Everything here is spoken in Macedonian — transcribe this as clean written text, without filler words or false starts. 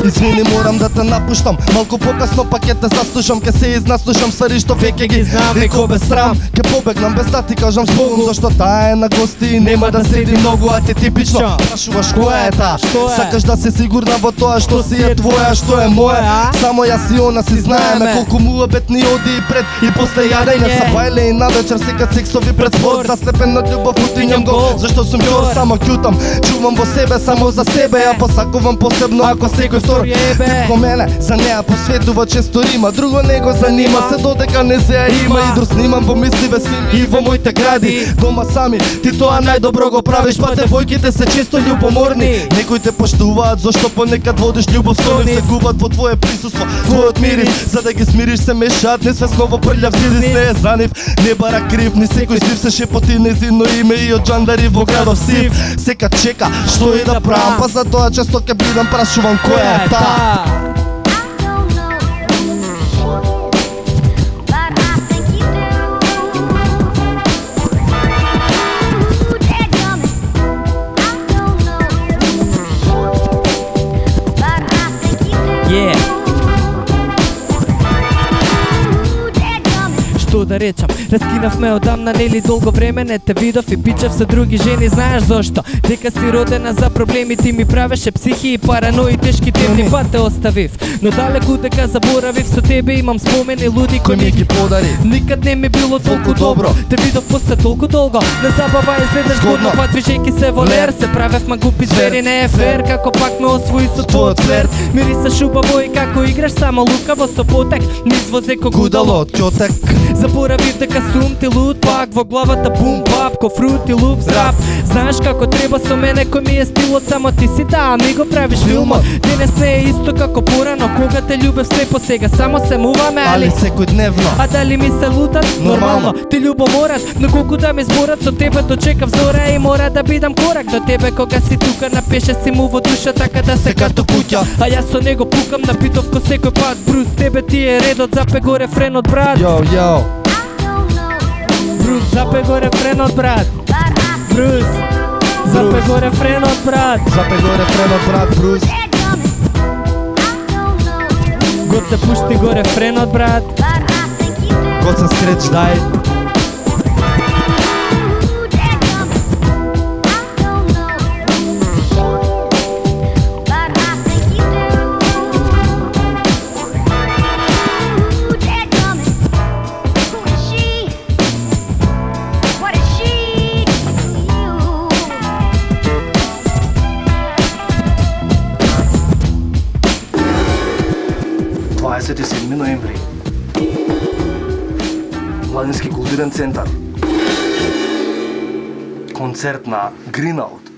Извини, морам да те напуштам, малку покасно пак ќе те заслушам, ке се изнаслушам ствари што веќе ги знам и ко без срам ке побегнам без да ти кажам збогом, зашто таа е на гости и нема да седи многу, а ти типично прашуваш која е таа. Сакаш да си сигурна во тоа што си е твоја, што е моја. Само јас и она си знаеме колку муабетни оди и пред и после јадење са бајле и навечер сега сексови пред спорт. Заслепен од љубов утињам гол, зашто сум ќор, само ќутам, чувам во себе само за себе, ја посакувам посебно ако секој втор типко мене за неа посветува често рима, друго не го занима, се додека не се ја има и друг снимам во мисливе си и во моите гради дома сами. Ти тоа најдобро го правиш, па девојките се често љубоморни, некои те поштуваат зашто понекад водиш љубов со нив, се губат во твое присуство, твојот мирис, за да ги смириш се мешаат несвесно во прљав зидис, не е за нив, не бара крив, ни секој сив се шепоти незино име и од джандари во градов Сив. Сека чека што и да правам, па за тоа често ке бидам прашувам која е таа. Што да речам, раскинавме одамна, нели долго време не те видов и бичав со други жени, знаеш зошто? Дека си родена за проблеми, ти ми правеше психи и паранои, тешки дневни, па те оставив. Но далеку дека заборавив, со тебе имам спомени луди кои ми ги подари. Никад не ми било толку добро, те видов после толку долго. На забава изгледаш згодно, па движејки се во лер, се правевма глупи звери, не е фер, како пак ме освои со твојот флерт. Мирисаш убаво и како играш само лукаво со потек, низ возе ко гудало од ќотек. Заборавив дека сум ти луд, пак во главата бум бап, ко фрут и луп зрап. Знаеш како треба со мене, кој ми е стилот, само ти си таа, ми го правиш филмот. Денес не е исто како порано, кога те љубев слепо, сега само се муваме, али секојдневно. А дали ми се лутат? Нормално, ти љубоморат, но колку да ме зборат, со тебе дочекав зора и мора да бидам корак до тебе. Кога си тука напеше си му во душа, така да се като куќа, а јас со него пукам на битов ко секој пат. Брус, тебе ти е редот, запе го рефренот, брат. Йо Брус, запе го рефренот, брат. Брус, запе го рефренот, брат. Запе го рефренот, брат, Брус. Год се пушти го рефренот, брат. Год се скреч, дај. Ноември, Младински културен центар, концерт на Green Out.